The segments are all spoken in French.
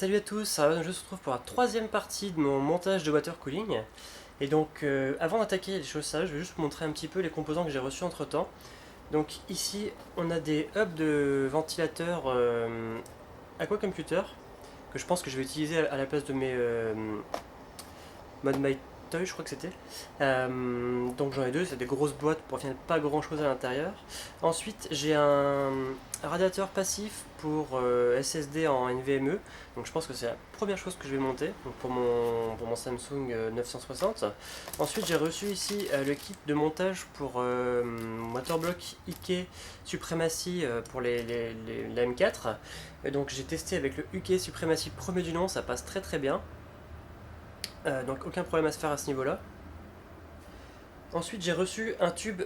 Salut à tous, je se retrouve pour la troisième partie de mon montage de water cooling. Et donc avant d'attaquer les choses sérieuses, je vais juste vous montrer un petit peu les composants que j'ai reçus entre temps. Donc ici on a des hubs de ventilateurs Aquacomputer que je pense que je vais utiliser à la place de mes Mod My Toy, je crois que c'était. Donc j'en ai deux, c'est des grosses boîtes pour finalement pas grand chose à l'intérieur. Ensuite j'ai un radiateur passif pour SSD en NVMe. Donc je pense que c'est la première chose que je vais monter donc pour mon Samsung 960. Ensuite j'ai reçu ici le kit de montage pour Waterblock IK Supremacy pour la M4. Et donc j'ai testé avec le UK Supremacy premier du nom, ça passe très très bien. Donc aucun problème à se faire à ce niveau-là. Ensuite j'ai reçu un tube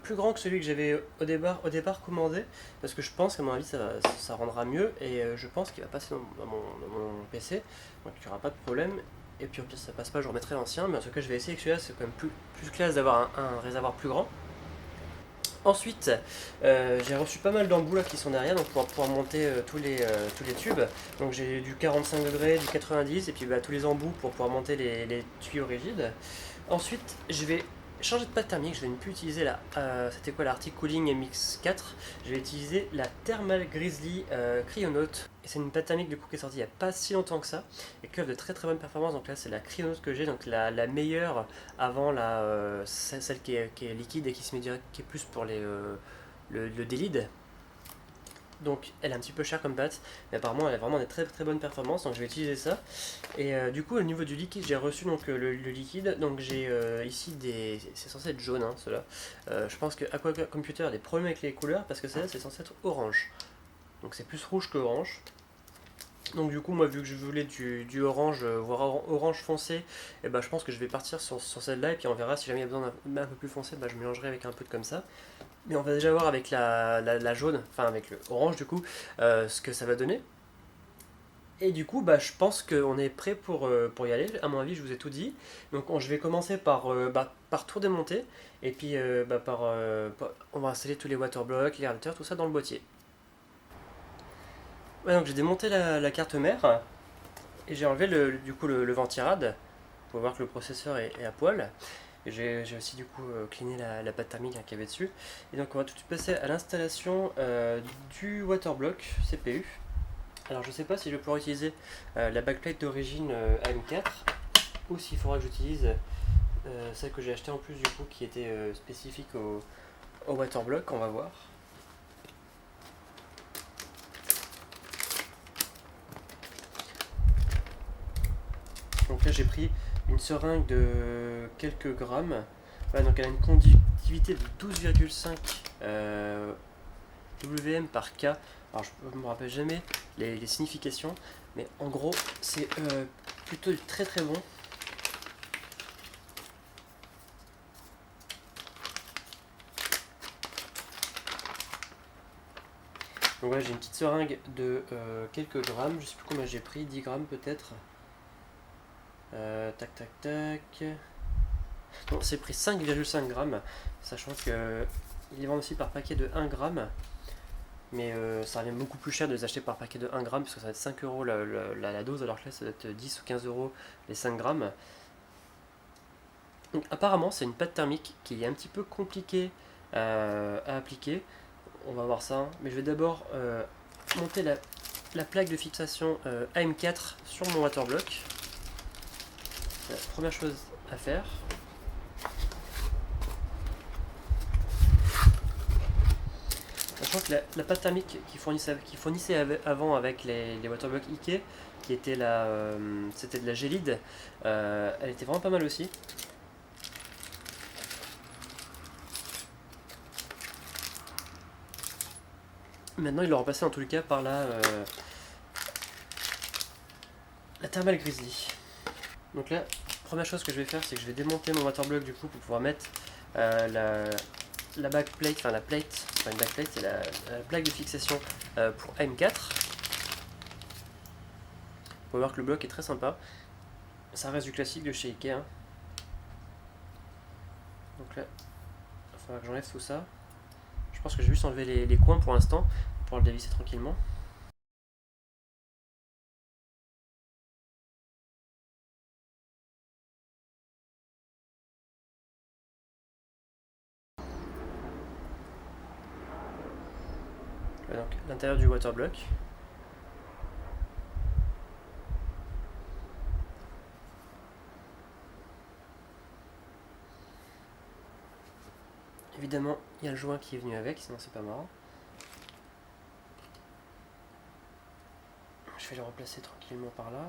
plus grand que celui que j'avais au départ commandé, parce que je pense qu'à mon avis ça rendra mieux, et je pense qu'il va passer dans mon PC, donc il n'y aura pas de problème. Et puis au pire si ça passe pas je remettrai l'ancien, mais en tout cas je vais essayer que celui-là, c'est quand même plus classe d'avoir un réservoir plus grand. Ensuite, j'ai reçu pas mal d'embouts là qui sont derrière, donc pour pouvoir monter tous les tubes. Donc j'ai du 45 degrés, du 90, et puis tous les embouts pour pouvoir monter les tuyaux rigides. Ensuite, je vais changer de pâte thermique, je vais ne plus utiliser c'était quoi, l'Arctic Cooling MX4. Je vais utiliser la Thermal Grizzly Cryonaut. Et c'est une pâte thermique du coup qui est sortie il n'y a pas si longtemps que ça, et qui offre de très très bonnes performances. Donc là c'est la Cryonaut que j'ai, donc la meilleure avant celle qui est liquide et qui se met direct, qui est plus pour le délide. Donc elle est un petit peu chère comme pâte, mais apparemment elle a vraiment des très très bonnes performances, donc je vais utiliser ça. Et du coup au niveau du liquide, j'ai reçu donc le liquide, donc j'ai ici c'est censé être jaune, hein, cela. Je pense que Aquacomputer a des problèmes avec les couleurs, parce que celle-là c'est censé être orange. Donc c'est plus rouge que orange. Donc du coup moi vu que je voulais du orange, voire orange foncé, et je pense que je vais partir sur celle-là, et puis on verra si jamais il y a besoin d'un peu plus foncé, je mélangerai avec un peu de comme ça. Mais on va déjà voir avec la jaune, enfin avec le orange du coup, ce que ça va donner. Et du coup, je pense qu'on est prêt pour y aller. À mon avis, je vous ai tout dit. Donc, je vais commencer par tout démonter. Et puis, on va installer tous les waterblocks, les radiateurs, tout ça dans le boîtier. Ouais, donc, j'ai démonté la carte mère. Et j'ai enlevé du coup le ventirad. Pour voir que le processeur est à poil. Et j'ai aussi du coup cleané la pâte thermique qu'il y avait dessus. Et donc, on va tout de suite passer à l'installation du waterblock CPU. Alors je sais pas si je vais pouvoir utiliser la backplate d'origine AM4 ou s'il faudra que j'utilise celle que j'ai achetée en plus du coup qui était spécifique au waterblock, on va voir. Donc là j'ai pris une seringue de quelques grammes. Voilà, donc elle a une conductivité de 12,5 WM par K. Alors je me rappelle jamais les significations, mais en gros c'est plutôt très très bon. Donc voilà, j'ai une petite seringue de quelques grammes, je sais plus combien j'ai pris, 10 grammes peut-être. Tac tac tac. Non, c'est pris 5,5 grammes, sachant que ils les vendent aussi par paquet de 1 gramme. Mais ça revient beaucoup plus cher de les acheter par paquet de 1 gramme, parce que ça va être 5 euros la dose, alors que là ça va être 10 ou 15 euros les 5 grammes. Donc apparemment c'est une pâte thermique qui est un petit peu compliquée à appliquer. On va voir ça, hein. Mais je vais d'abord monter la plaque de fixation AM4 sur mon waterblock. C'est la première chose à faire. Sachant que la pâte thermique qui fournissait avant avec les waterblocks IK, qui était c'était de la gélide, elle était vraiment pas mal aussi. Maintenant, il l'ont remplacé en tout cas par la Thermal Grizzly. Donc là, première chose que je vais faire, c'est que je vais démonter mon waterblock du coup pour pouvoir mettre la backplate, enfin la plate, enfin une backplate, c'est la plaque de fixation pour AM4. Vous pouvez voir que le bloc est très sympa. Ça reste du classique de chez Ikea. Donc là, il va falloir que j'enlève tout ça. Je pense que je vais juste enlever les coins pour l'instant, pour le dévisser tranquillement. Donc l'intérieur du waterblock. Évidemment, il y a le joint qui est venu avec, sinon c'est pas marrant. Je vais le replacer tranquillement par là.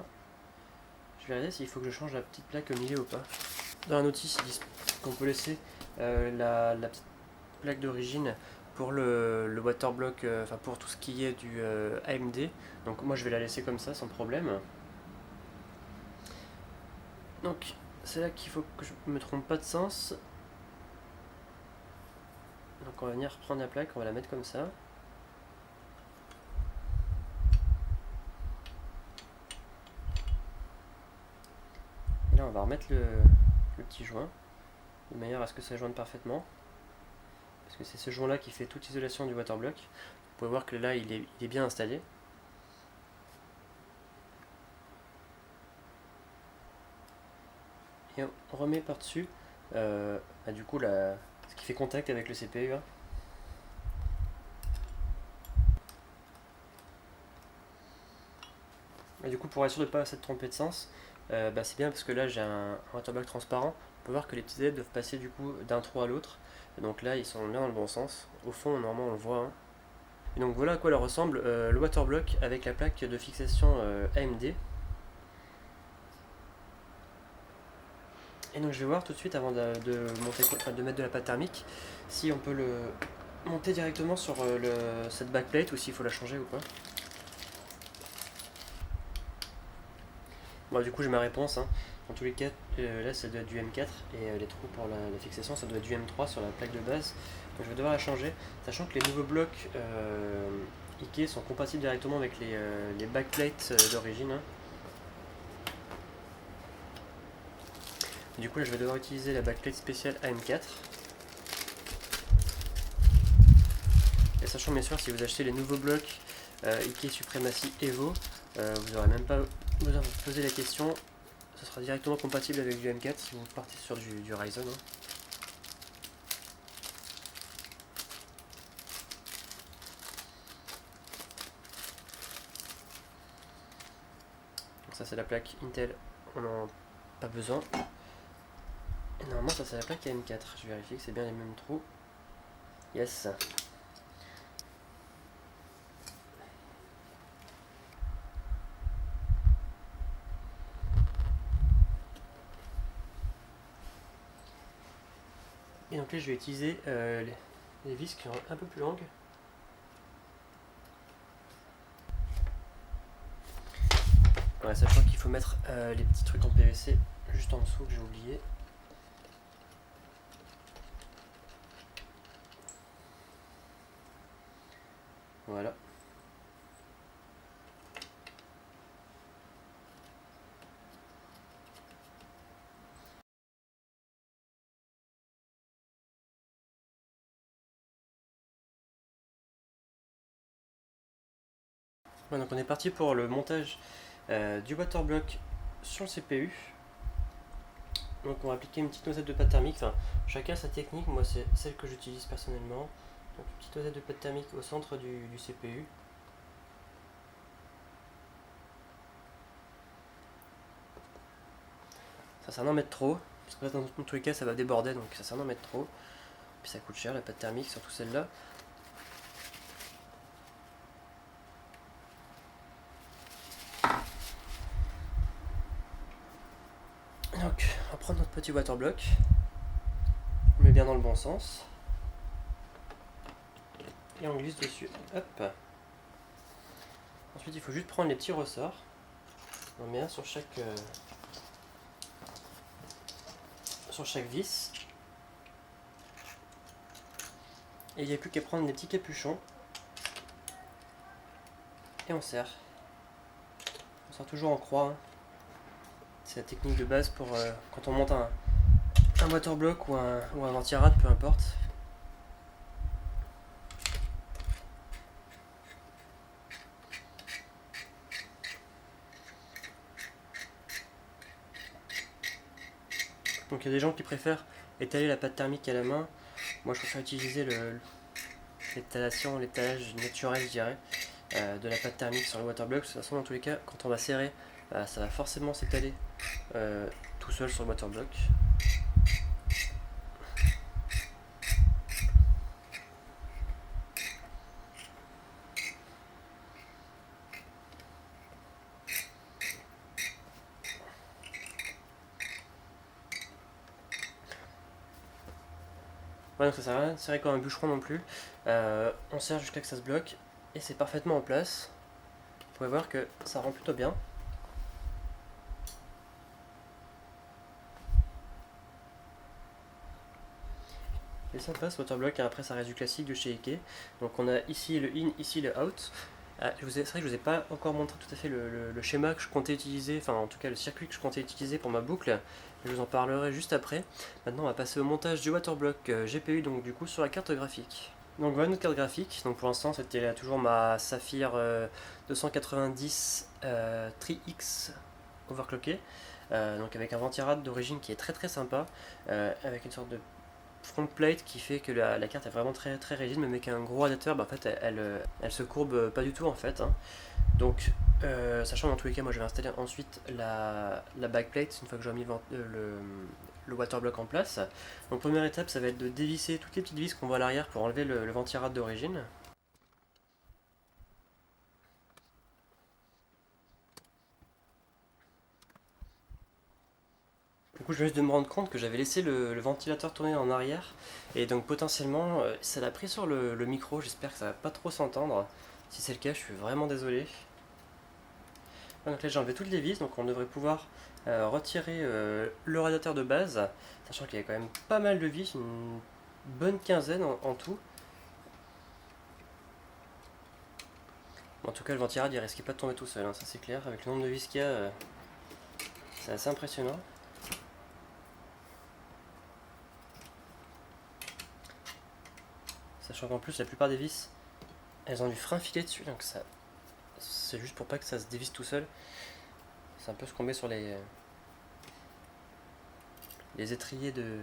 Je vais regarder s'il faut que je change la petite plaque au milieu ou pas. Dans la notice, ils disent qu'on peut laisser la petite plaque d'origine pour le waterblock, enfin pour tout ce qui est du AMD. Donc moi je vais la laisser comme ça sans problème. Donc c'est là qu'il faut que je me trompe pas de sens. Donc on va venir prendre la plaque, on va la mettre comme ça. Et là on va remettre le petit joint, de manière à ce que ça joigne parfaitement. Parce que c'est ce joint là qui fait toute l'isolation du waterblock. Vous pouvez voir que là il est bien installé. Et on remet par dessus du coup ce qui fait contact avec le CPU. Hein. Et du coup, pour être sûr de ne pas se tromper de sens, c'est bien parce que là j'ai un waterblock transparent. On peut voir que les petits aides doivent passer du coup d'un trou à l'autre. Donc là ils sont là dans le bon sens. Au fond normalement on le voit. Hein. Et donc voilà à quoi leur ressemble le waterblock avec la plaque de fixation AMD. Et donc je vais voir tout de suite avant de mettre de la pâte thermique si on peut le monter directement sur cette backplate ou s'il faut la changer ou pas. Bon, du coup j'ai ma réponse. Hein. Dans tous les cas, là ça doit être du M4 et les trous pour la fixation ça doit être du M3 sur la plaque de base. Donc je vais devoir la changer, sachant que les nouveaux blocs Ikea sont compatibles directement avec les backplates d'origine. Hein. Du coup là je vais devoir utiliser la backplate spéciale AM4. Et sachant bien sûr si vous achetez les nouveaux blocs Ikea Supremacy Evo, vous n'aurez même pas besoin de vous poser la question, ce sera directement compatible avec du M4 si vous partez sur du Ryzen. Hein. Donc ça c'est la plaque Intel, on n'en a pas besoin. Et normalement ça c'est la plaque AM4, je vérifie que c'est bien les mêmes trous. Yes. Et donc là je vais utiliser les vis qui sont un peu plus longues. Ouais, sachant qu'il faut mettre les petits trucs en PVC juste en dessous que j'ai oublié. Voilà. Ouais, donc on est parti pour le montage du waterblock sur le CPU. Donc on va appliquer une petite noisette de pâte thermique, enfin chacun sa technique, moi c'est celle que j'utilise personnellement. Donc une petite noisette de pâte thermique au centre du CPU. Ça sert à en mettre trop, parce que dans tous les cas ça va déborder, donc ça sert à en mettre trop. Puis ça coûte cher la pâte thermique, surtout celle-là. Donc on va prendre notre petit waterblock, on met bien dans le bon sens. Et on glisse dessus. Hop. Ensuite il faut juste prendre les petits ressorts. On met un sur chaque vis. Et il n'y a plus qu'à prendre des petits capuchons. Et on serre. On serre toujours en croix. Hein. C'est la technique de base pour quand on monte un waterblock ou un anti-rad, peu importe. Donc il y a des gens qui préfèrent étaler la pâte thermique à la main. Moi je préfère utiliser l'étalage naturel, je dirais, de la pâte thermique sur le waterblock. De toute façon, dans tous les cas, quand on va serrer, ça va forcément s'étaler tout seul sur le waterblock. Ouais, donc ça sert à rien de serrer comme un bûcheron non plus. On serre jusqu'à que ça se bloque et c'est parfaitement en place. Vous pouvez voir que ça rend plutôt bien. Et ça passe, waterblock, et après ça reste du classique de chez Ikea. Donc on a ici le in, ici le out. C'est vrai que je vous ai pas encore montré tout à fait le schéma que je comptais utiliser, enfin en tout cas le circuit que je comptais utiliser pour ma boucle. Je vous en parlerai juste après. Maintenant on va passer au montage du waterblock GPU, donc du coup sur la carte graphique. Donc voilà notre carte graphique. Donc pour l'instant c'était toujours ma Saphir 290 3X overclocké. Donc avec un ventirad d'origine qui est très sympa, avec une sorte de front plate qui fait que la carte est vraiment très rigide, mais avec un gros adapteur, en fait elle se courbe pas du tout en fait, hein. Donc sachant dans tous les cas, moi je vais installer ensuite la backplate une fois que j'aurai mis le waterblock en place. Donc première étape, ça va être de dévisser toutes les petites vis qu'on voit à l'arrière pour enlever le ventirad d'origine. Du coup, je viens juste de me rendre compte que j'avais laissé le ventilateur tourner en arrière, et donc potentiellement ça l'a pris sur le micro. J'espère que ça va pas trop s'entendre. Si c'est le cas, je suis vraiment désolé. Donc là, j'ai enlevé toutes les vis, donc on devrait pouvoir retirer le radiateur de base, sachant qu'il y a quand même pas mal de vis, une bonne quinzaine en tout. En tout cas, le ventirad il risquait pas de tomber tout seul, hein, ça c'est clair. Avec le nombre de vis qu'il y a, c'est assez impressionnant. Sachant qu'en plus, la plupart des vis, elles ont du frein filé dessus, donc ça, c'est juste pour pas que ça se dévisse tout seul. C'est un peu ce qu'on met sur les étriers de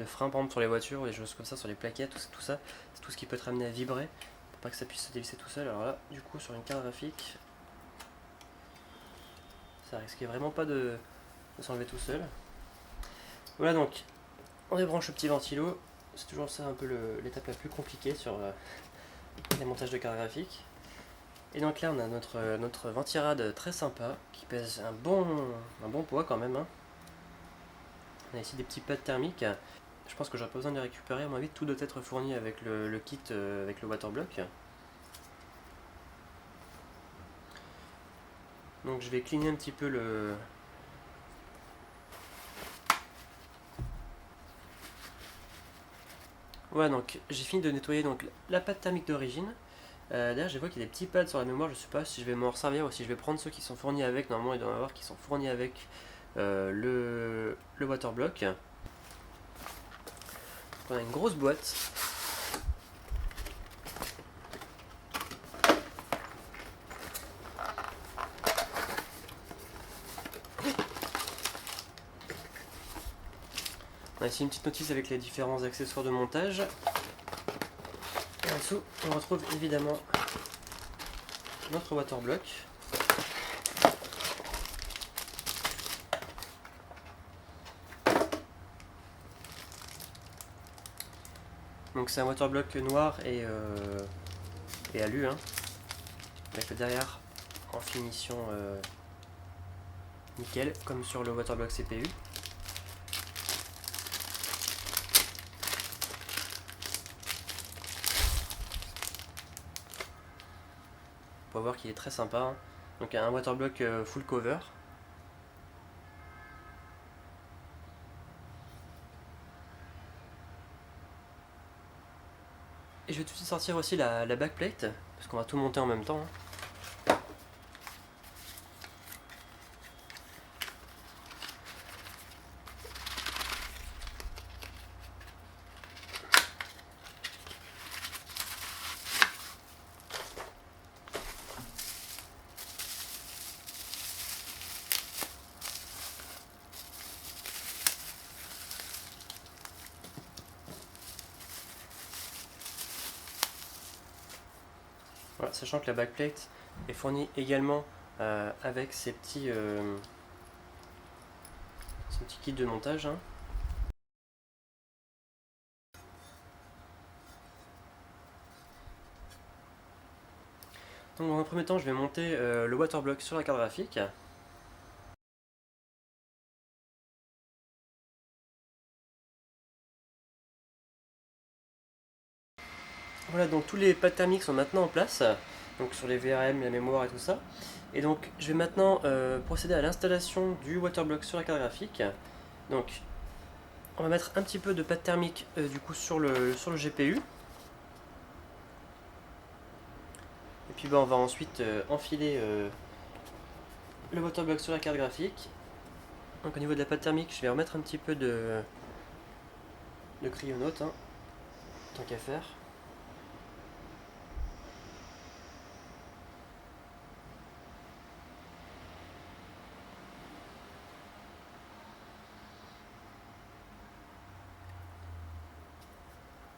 frein, par exemple sur les voitures ou des choses comme ça, sur les plaquettes, tout ça. C'est tout ce qui peut te ramener à vibrer pour pas que ça puisse se dévisser tout seul. Alors là, du coup, sur une carte graphique, ça risquait vraiment pas de s'enlever tout seul. Voilà, donc on débranche le petit ventilo. C'est toujours ça un peu l'étape la plus compliquée sur les montages de cartes graphiques. Et donc là, on a notre ventirad très sympa qui pèse un bon poids quand même, hein. On a ici des petits pads thermiques. Je pense que j'aurai pas besoin de les récupérer. À mon avis, tout doit être fourni avec le kit, avec le waterblock. Donc je vais cleaner un petit peu le... Voilà, donc j'ai fini de nettoyer donc la pâte thermique d'origine. D'ailleurs, je vois qu'il y a des petits pads sur la mémoire. Je sais pas si je vais m'en resservir ou si je vais prendre ceux qui sont fournis avec. Normalement, il doit y en avoir qui sont fournis avec le waterblock. On a une grosse boîte. On a ici une petite notice avec les différents accessoires de montage. Et en dessous, on retrouve évidemment notre waterblock. Donc c'est un waterblock noir et alu, hein, avec le derrière en finition nickel, comme sur le waterblock CPU. On peut voir qu'il est très sympa, hein. Donc un waterblock full cover. Et je vais tout de suite sortir aussi la backplate, parce qu'on va tout monter en même temps, hein. Voilà, sachant que la backplate est fournie également avec ces petits kits de montage. Hein. Donc dans un premier temps, je vais monter le waterblock sur la carte graphique. Voilà, donc tous les pads thermiques sont maintenant en place, donc sur les VRM, la mémoire et tout ça. Et donc je vais maintenant procéder à l'installation du waterblock sur la carte graphique. Donc on va mettre un petit peu de pâte thermique du coup sur le GPU. Et puis on va ensuite enfiler le waterblock sur la carte graphique. Donc au niveau de la pâte thermique, je vais remettre un petit peu de cryonaute, hein, tant qu'à faire.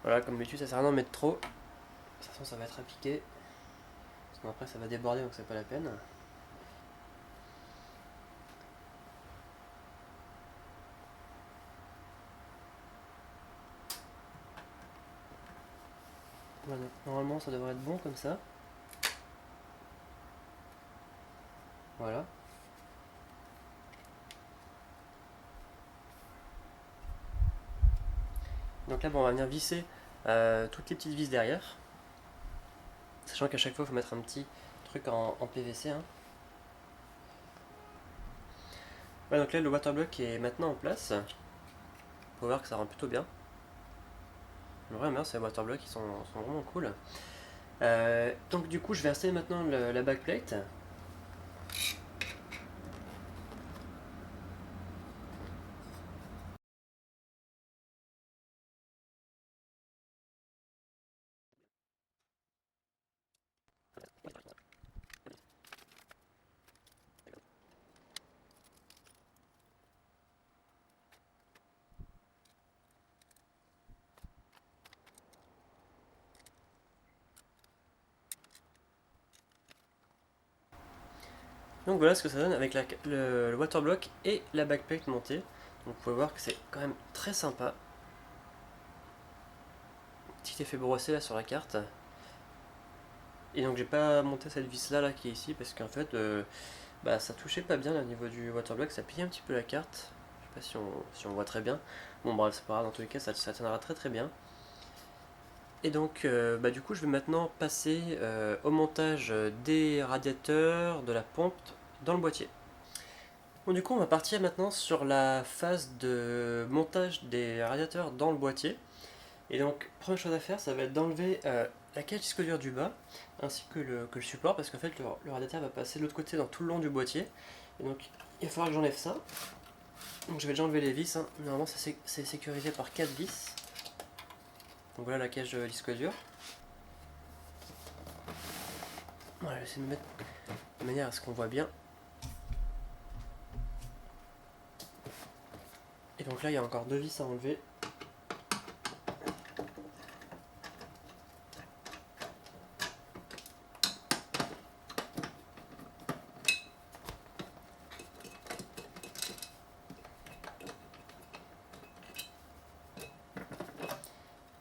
Voilà, comme d'habitude, ça sert à rien d'en mettre trop. De toute façon, ça va être appliqué. Sinon après, ça va déborder, donc c'est pas la peine. Voilà, normalement, ça devrait être bon comme ça. Voilà. Donc là, on va venir visser toutes les petites vis derrière. Sachant qu'à chaque fois, il faut mettre un petit truc en PVC. Hein. Voilà, donc là, le waterblock est maintenant en place. On peut voir que ça rend plutôt bien. Vraiment bien, ces waterblocks, ils sont vraiment cool. Donc du coup, je vais installer maintenant la backplate. Donc voilà ce que ça donne avec le waterblock et la backplate montée. Donc vous pouvez voir que c'est quand même très sympa. Petit effet brossé là sur la carte. Et donc j'ai pas monté cette vis là, qui est ici parce qu'en fait ça touchait pas bien là, au niveau du waterblock, ça pillait un petit peu la carte. Je sais pas si on voit très bien. Bon bref, c'est pas grave, dans tous les cas ça tiendra très très bien. Et donc du coup je vais maintenant passer au montage des radiateurs, de la pompe dans le boîtier. Bon, du coup on va partir maintenant sur la phase de montage des radiateurs dans le boîtier. Et donc première chose à faire, ça va être d'enlever la cage disque dur du bas ainsi que le support, parce qu'en fait le radiateur va passer de l'autre côté dans tout le long du boîtier. Et donc il va falloir que j'enlève ça. Donc je vais déjà enlever les vis, hein. Normalement c'est sécurisé par 4 vis. Donc voilà la cage disque dur. Voilà, j'essaie de me mettre de manière à ce qu'on voit bien. Et donc là il y a encore 2 vis à enlever.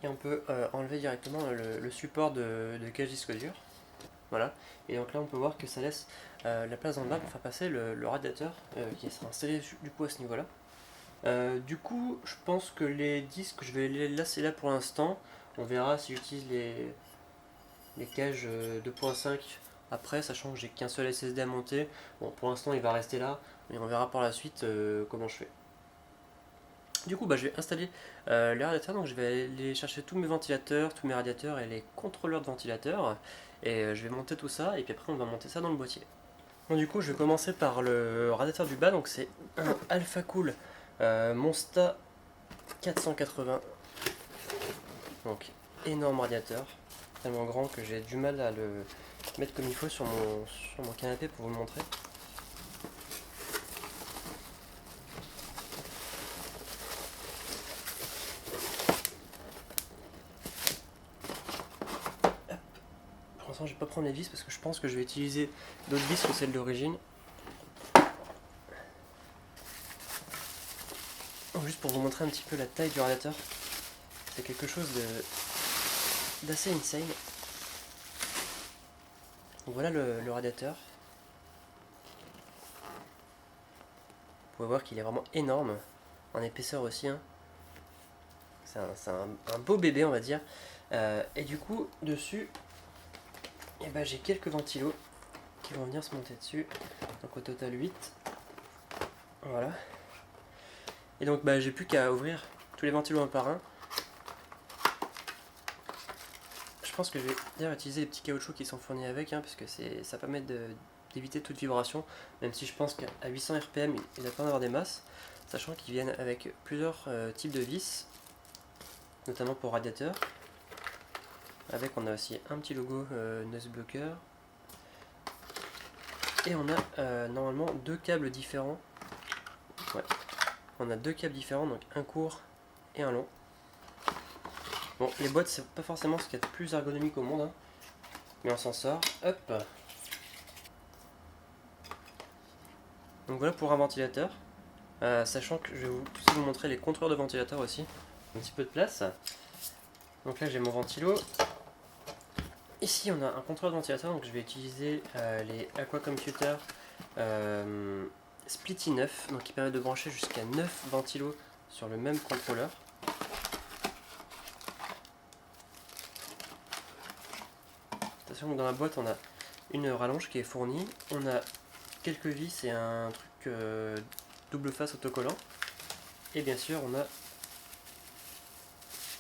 Et on peut enlever directement le support de cage disque dur. Voilà. Et donc là on peut voir que ça laisse la place dans le bas pour faire passer le radiateur qui sera installé du coup à ce niveau là. Du coup je pense que les disques je vais les laisser là pour l'instant. On verra si j'utilise les cages 2.5 après, sachant que j'ai qu'un seul SSD à monter. Bon pour l'instant il va rester là, mais on verra par la suite comment je fais. Du coup, je vais installer les radiateurs, donc je vais aller chercher tous mes ventilateurs, tous mes radiateurs et les contrôleurs de ventilateurs. Et je vais monter tout ça, et puis après on va monter ça dans le boîtier. Bon, du coup, je vais commencer par le radiateur du bas, donc c'est un AlphaCool Monsta 480. Donc, énorme radiateur, tellement grand que j'ai du mal à le mettre comme il faut sur mon canapé pour vous le montrer. temps je vais pas prendre les vis parce que je pense que je vais utiliser d'autres vis que celles d'origine. Juste pour vous montrer un petit peu la taille du radiateur, c'est quelque chose d'assez insane. Donc voilà le radiateur. Vous pouvez voir qu'il est vraiment énorme, en épaisseur aussi. Hein. C'est un beau bébé, on va dire. Et du coup, dessus, eh ben, j'ai quelques ventilos qui vont venir se monter dessus. Donc au total 8. Voilà. Et donc bah, j'ai plus qu'à ouvrir tous les ventilos un par un. Je pense que je vais d'ailleurs utiliser les petits caoutchoucs qui sont fournis avec, hein, parce que ça permet d'éviter toute vibration, même si je pense qu'à 800 RPM il doit pas en avoir des masses, sachant qu'ils viennent avec plusieurs types de vis, notamment pour radiateur. Avec on a aussi un petit logo noise blocker. Et on a normalement deux câbles différents. Ouais. On a deux câbles différents, donc un court et un long. Bon, les boîtes c'est pas forcément ce qu'il y a de plus ergonomique au monde, hein, mais on s'en sort. Hop. Donc voilà pour un ventilateur. Sachant que je vais aussi vous montrer les contrôleurs de ventilateur aussi. Un petit peu de place. Donc là j'ai mon ventilo. Ici on a un contrôleur de ventilateur, donc je vais utiliser les Aqua Computer Splitty 9, donc qui permet de brancher jusqu'à 9 ventilos sur le même contrôleur. Attention que dans la boîte on a une rallonge qui est fournie, on a quelques vis et un truc double face autocollant, et bien sûr on a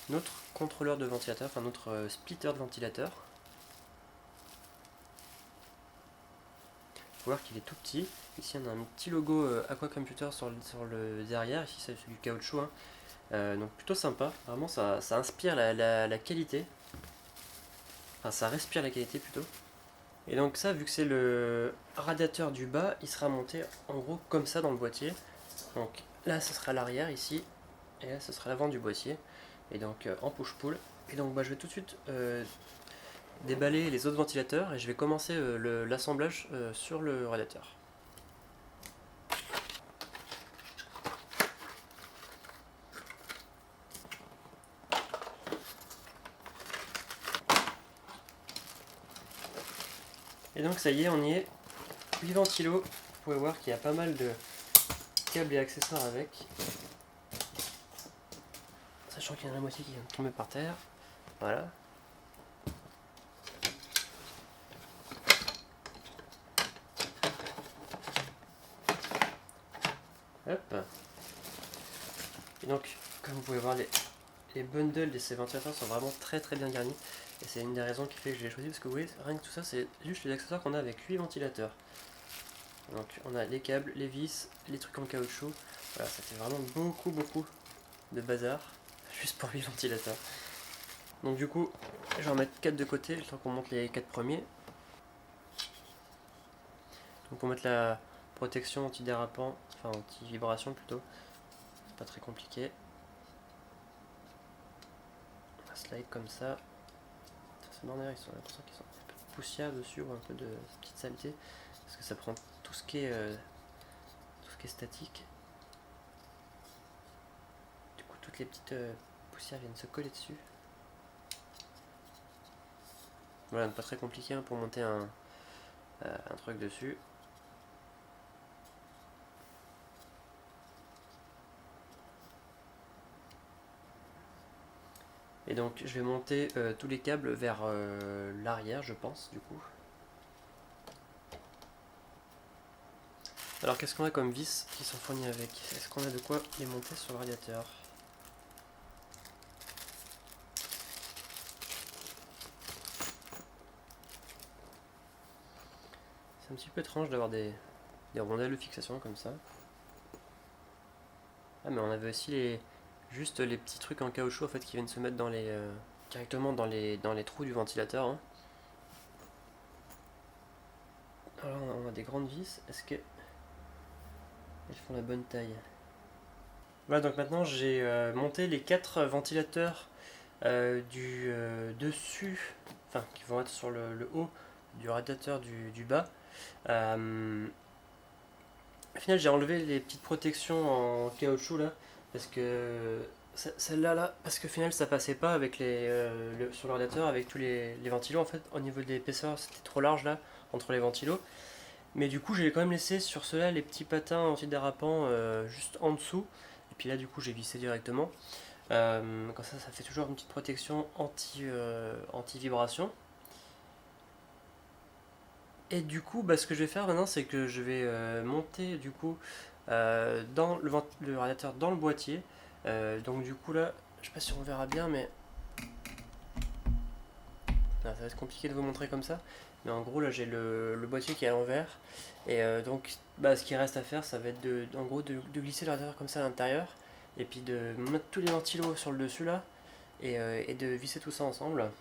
notre contrôleur de ventilateur, enfin notre splitter de ventilateur. Faut voir qu'il est tout petit. Ici on a un petit logo Aqua Computer sur le derrière, ici c'est du caoutchouc, hein. Donc plutôt sympa, vraiment ça inspire la qualité, enfin ça respire la qualité plutôt. Et donc ça, vu que c'est le radiateur du bas, il sera monté en gros comme ça dans le boîtier. Donc là ce sera l'arrière ici, et là ce sera l'avant du boîtier, et donc en push-pull. Et donc bah, je vais tout de suite déballer les autres ventilateurs et je vais commencer l'assemblage sur le radiateur. Et donc ça y est, on y est, 8 ventilos, vous pouvez voir qu'il y a pas mal de câbles et accessoires avec. Sachant qu'il y en a la moitié qui vient de tomber par terre, voilà. Hop. Et donc, comme vous pouvez voir, les bundles de ces ventilateurs sont vraiment très bien garnis. Et c'est une des raisons qui fait que je l'ai choisi, parce que vous voyez, rien que tout ça, c'est juste les accessoires qu'on a avec 8 ventilateurs. Donc on a les câbles, les vis, les trucs en caoutchouc. Voilà, ça fait vraiment beaucoup de bazar, juste pour 8 ventilateurs. Donc du coup, je vais en mettre 4 de côté, le temps qu'on monte les 4 premiers. Donc pour mettre la protection anti-dérapant, enfin anti-vibration plutôt, c'est pas très compliqué. On va slide comme ça. C'est marrant, ils ont l'impression qu'ils sont un peu de poussière dessus ou un peu de petite saleté, parce que ça prend tout ce qui est statique. Du coup, toutes les petites poussières viennent se coller dessus. Voilà, pas très compliqué hein, pour monter un truc dessus. Et donc je vais monter tous les câbles vers l'arrière, je pense, du coup. Alors qu'est-ce qu'on a comme vis qui sont fournis avec? Est-ce qu'on a de quoi les monter sur le radiateur? C'est un petit peu étrange d'avoir des rondelles de fixation comme ça. Ah mais on avait aussi juste les petits trucs en caoutchouc en fait qui viennent se mettre directement dans les trous du ventilateur. Hein. Alors on a des grandes vis, est-ce que elles font la bonne taille? Voilà, donc maintenant j'ai monté les 4 ventilateurs du dessus, enfin qui vont être sur le haut du radiateur du bas. Au final, j'ai enlevé les petites protections en caoutchouc là, parce que celle-là, là, parce qu'au final, ça passait pas avec sur le radiateur avec tous les ventilos en fait. Au niveau de l'épaisseur, c'était trop large là entre les ventilos. Mais du coup, j'ai quand même laissé sur ceux-là les petits patins antidérapants juste en dessous. Et puis là, du coup, j'ai vissé directement. Comme ça fait toujours une petite protection anti-vibration. Et du coup, bah, ce que je vais faire maintenant, c'est que je vais monter du coup dans le radiateur dans le boîtier. Donc du coup là, je sais pas si on verra bien, mais non, ça va être compliqué de vous montrer comme ça. Mais en gros là, j'ai le boîtier qui est à l'envers. Et donc, bah, ce qui reste à faire, ça va être en gros de glisser le radiateur comme ça à l'intérieur. Et puis de mettre tous les ventilos sur le dessus là. Et de visser tout ça ensemble.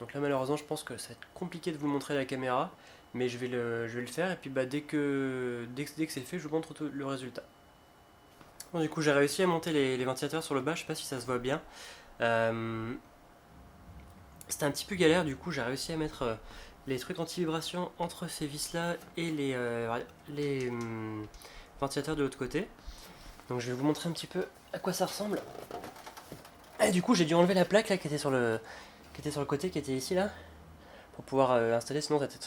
Donc là malheureusement je pense que ça va être compliqué de vous le montrer à la caméra, mais je vais le faire et puis bah, dès que c'est fait je vous montre tout le résultat. Bon, du coup j'ai réussi à monter les ventilateurs sur le bas, je sais pas si ça se voit bien. Euh, C'était un petit peu galère, du coup j'ai réussi à mettre les trucs anti-vibration entre ces vis là et les ventilateurs de l'autre côté. Donc je vais vous montrer un petit peu à quoi ça ressemble. Et du coup j'ai dû enlever la plaque là qui était sur le côté, qui était ici là, pour pouvoir installer, sinon ça était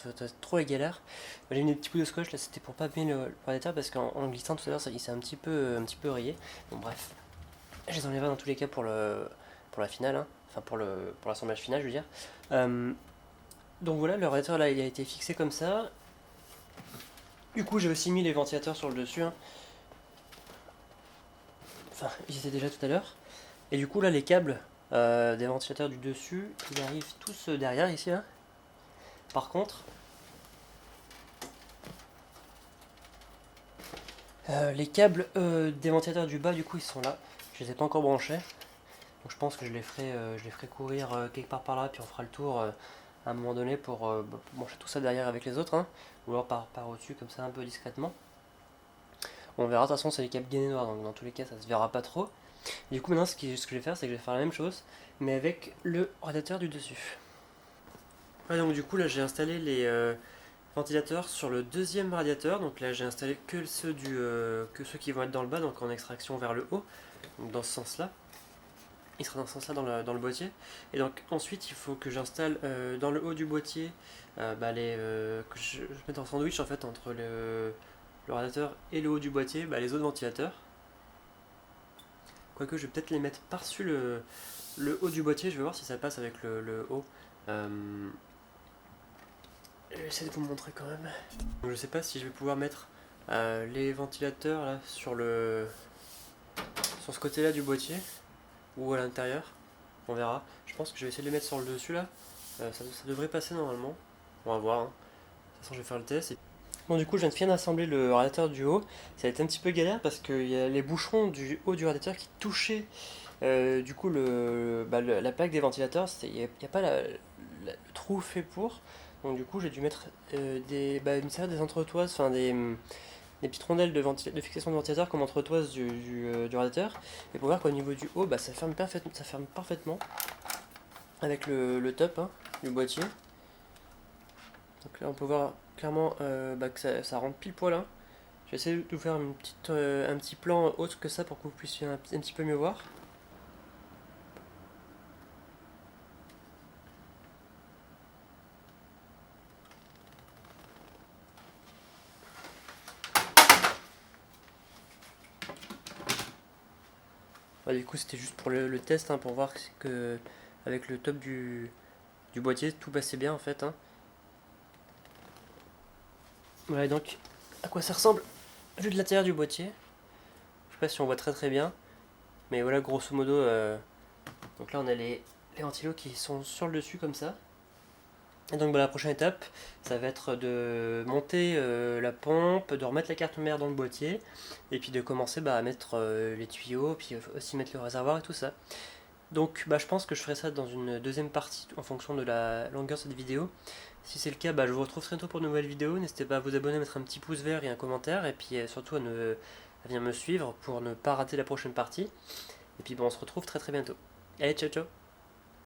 trop galère. J'ai mis des petits bouts de scotch là, c'était pour pas abîmer le radiateur parce qu'en glissant tout à l'heure il s'est un petit peu rayé. Bon bref, je les enlèverai dans tous les cas pour la finale, hein. Enfin pour l'assemblage final je veux dire. Euh, donc voilà, le radiateur là il a été fixé comme ça. Du coup j'ai aussi mis les ventilateurs sur le dessus, hein. Enfin ils étaient déjà tout à l'heure. Et du coup là les câbles des ventilateurs du dessus, ils arrivent tous derrière ici là. Par contre, les câbles des ventilateurs du bas, du coup, ils sont là. Je les ai pas encore branchés. Donc je pense que je les ferai courir quelque part par là, puis on fera le tour à un moment donné pour brancher tout ça derrière avec les autres, hein. Ou alors par au-dessus, comme ça, un peu discrètement. On verra, de toute façon, c'est les câbles gainés noirs, donc dans tous les cas, ça se verra pas trop. Et du coup, maintenant, ce que je vais faire, c'est que je vais faire la même chose, mais avec le radiateur du dessus. Ouais, donc du coup, là, j'ai installé les ventilateur sur le deuxième radiateur. Donc là j'ai installé que ceux qui vont être dans le bas, donc en extraction vers le haut, donc dans ce sens là. Il sera dans ce sens là dans le boîtier. Et donc ensuite il faut que j'installe dans le haut du boîtier que je mette en sandwich en fait entre le radiateur et le haut du boîtier, les autres ventilateurs. Quoique je vais peut-être les mettre par-dessus le haut du boîtier, je vais voir si ça passe avec le haut. J'essaie de vous montrer quand même. Donc, je sais pas si je vais pouvoir mettre les ventilateurs là sur ce côté là du boîtier ou à l'intérieur. On verra. Je pense que je vais essayer de les mettre sur le dessus là. Ça devrait passer normalement. On va voir, hein. De toute façon je vais faire le test. Bon du coup je viens de finir d'assembler le radiateur du haut. Ça a été un petit peu galère parce qu'il y a les bouchons du haut du radiateur qui touchaient du coup la plaque des ventilateurs. Il n'y a pas le trou fait pour. Donc du coup j'ai dû mettre des entretoises, enfin des petites rondelles de fixation de ventilateur comme entretoise du radiateur. Et pour voir qu'au niveau du haut, ça ferme parfaitement avec le top, hein, du boîtier. Donc là on peut voir clairement que ça rentre pile poil, hein. Je vais essayer de vous faire un petit plan autre que ça pour que vous puissiez un petit peu mieux voir. Du coup c'était juste pour le test, hein, pour voir que avec le top du boîtier tout passait bien en fait, hein. Voilà donc à quoi ça ressemble vu de l'intérieur du boîtier. Je sais pas si on voit très bien, mais voilà grosso modo. Donc là on a les ventilos qui sont sur le dessus comme ça. Et donc la prochaine étape, ça va être de monter la pompe, de remettre la carte mère dans le boîtier, et puis de commencer à mettre les tuyaux, puis aussi mettre le réservoir et tout ça. Donc je pense que je ferai ça dans une deuxième partie en fonction de la longueur de cette vidéo. Si c'est le cas, je vous retrouve très bientôt pour une nouvelle vidéo. N'hésitez pas à vous abonner, à mettre un petit pouce vert et un commentaire, et puis surtout à venir me suivre pour ne pas rater la prochaine partie. Et puis on se retrouve très bientôt. Allez, ciao ciao.